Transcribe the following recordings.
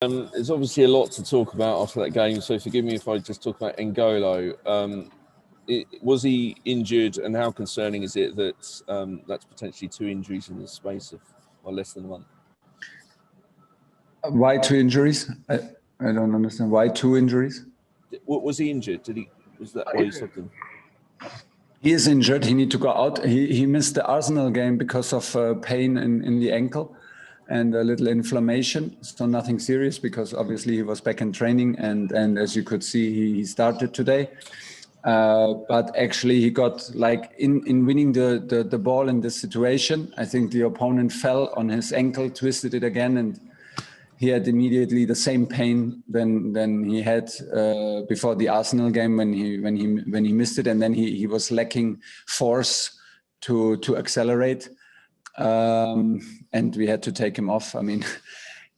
There's obviously a lot to talk about after that game, so forgive me if I just talk about N'Golo. Was he injured, and how concerning is it that that's potentially 2 injuries in the space of less than a month? Why 2 injuries? I don't understand. Why 2 injuries? Was he injured? Was that why you stopped him? He is injured. He need to go out. He missed the Arsenal game because of pain in the ankle and a little inflammation. So nothing serious, because obviously he was back in training, and as you could see, he started today. But actually he got, like, in winning the ball in this situation, I think the opponent fell on his ankle, twisted it again, and he had immediately the same pain than he had before the Arsenal game when he missed it, and then he was lacking force to accelerate, and we had to take him off. I mean,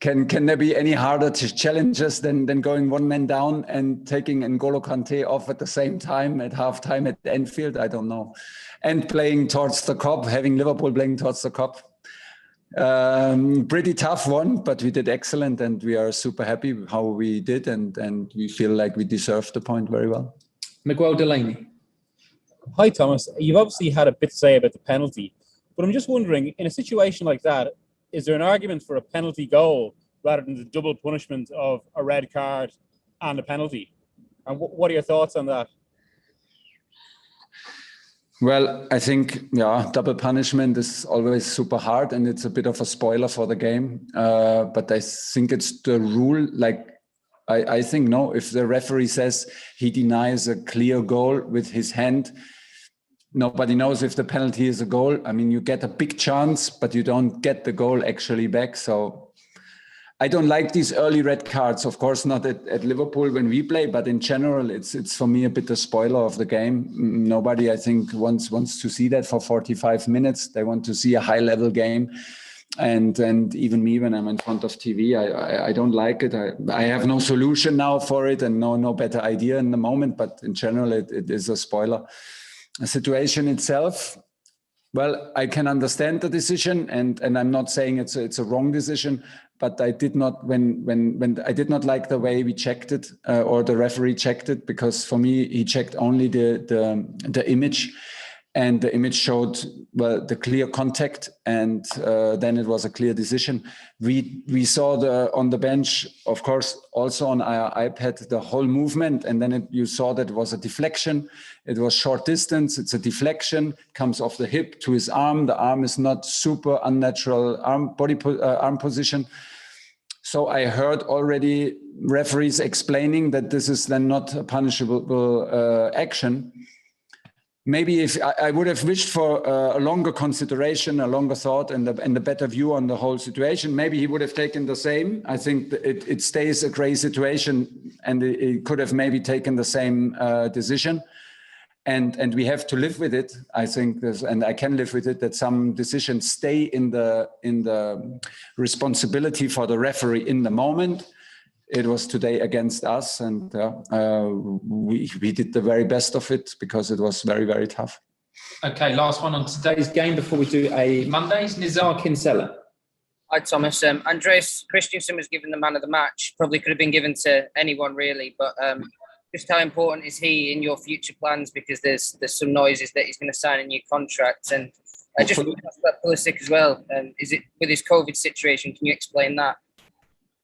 can there be any harder challenges than going 1 man down and taking N'Golo Kante off at the same time at halftime at Anfield? I don't know, and playing towards the cup, having Liverpool playing towards the cup. Pretty tough one, but we did excellent, and we are super happy how we did, and we feel like we deserved the point very well. Miguel Delaney. Hi, Thomas. You've obviously had a bit to say about the penalty, but I'm just wondering, in a situation like that, is there an argument for a penalty goal rather than the double punishment of a red card and a penalty? And what are your thoughts on that? Well, I think, double punishment is always super hard, and it's a bit of a spoiler for the game. But I think it's the rule. Like, I think, no, if the referee says he denies a clear goal with his hand, nobody knows if the penalty is a goal. I mean, you get a big chance, but you don't get the goal actually back. So I don't like these early red cards, of course, not at Liverpool when we play, but in general, it's for me a bit a spoiler of the game. Nobody, I think, wants to see that for 45 minutes. They want to see a high-level game. And even me, when I'm in front of TV, I don't like it. I have no solution now for it, and no better idea in the moment, but in general, it is a spoiler. The situation itself, well, I can understand the decision, and I'm not saying it's a wrong decision, but I did not when I did not like the way we checked it, or the referee checked it, because for me he checked only the image, and the image showed, well, the clear contact, and then it was a clear decision. We saw on the bench, of course, also on our iPad, the whole movement, and then you saw that it was a deflection. It was short distance. It's a deflection, comes off the hip to his arm. The arm is not super unnatural arm position. So I heard already referees explaining that this is then not a punishable action. Maybe if I would have wished for a longer consideration, a longer thought, and a better view on the whole situation, maybe he would have taken the same. I think it stays a grey situation, and it could have maybe taken the same decision. And we have to live with it. I think and I can live with it, that some decisions stay in the responsibility for the referee in the moment. It was today against us, and we did the very best of it, because it was very, very tough. Okay, last one on today's game before we do a Mondays. Nizar Kinsella. Hi, Thomas. Andreas Christensen was given the man of the match. Probably could have been given to anyone, really, but just how important is he in your future plans? Because there's some noises that he's going to sign a new contract, and I just want to ask about Pulisic as well. Is it with his COVID situation? Can you explain that?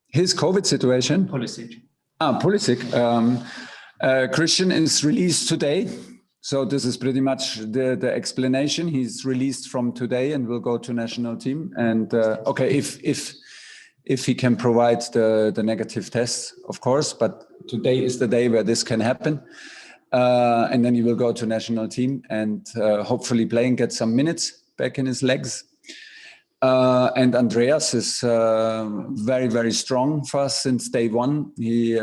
His COVID situation? Pulisic. Pulisic. Christian is released today. So this is pretty much the explanation. He's released from today and will go to national team. And if he can provide the negative tests, of course, but today is the day where this can happen. And then he will go to national team and hopefully play and get some minutes back in his legs. And Andreas is very, very strong for us since day one. He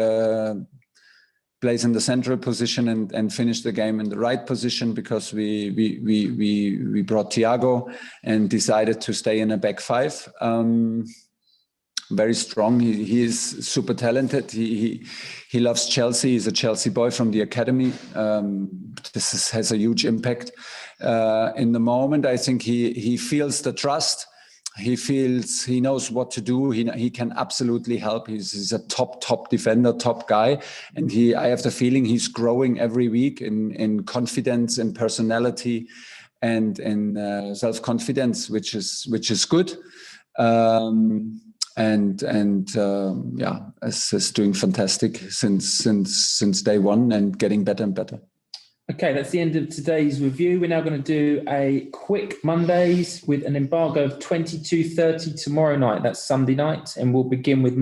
plays in the central position and finished the game in the right position, because we brought Thiago and decided to stay in a back five. Very strong. He is super talented. He loves Chelsea. He's a Chelsea boy from the academy. This has a huge impact. In the moment, I think he feels the trust He feels he knows what to do. He can absolutely help. He's a top defender, top guy, and I have the feeling he's growing every week in confidence and personality, and in self-confidence, which is good. Is doing fantastic since day one and getting better and better. Okay, that's the end of today's review. We're now going to do a quick Mondays with an embargo of 22:30 tomorrow night. That's Sunday night, and we'll begin with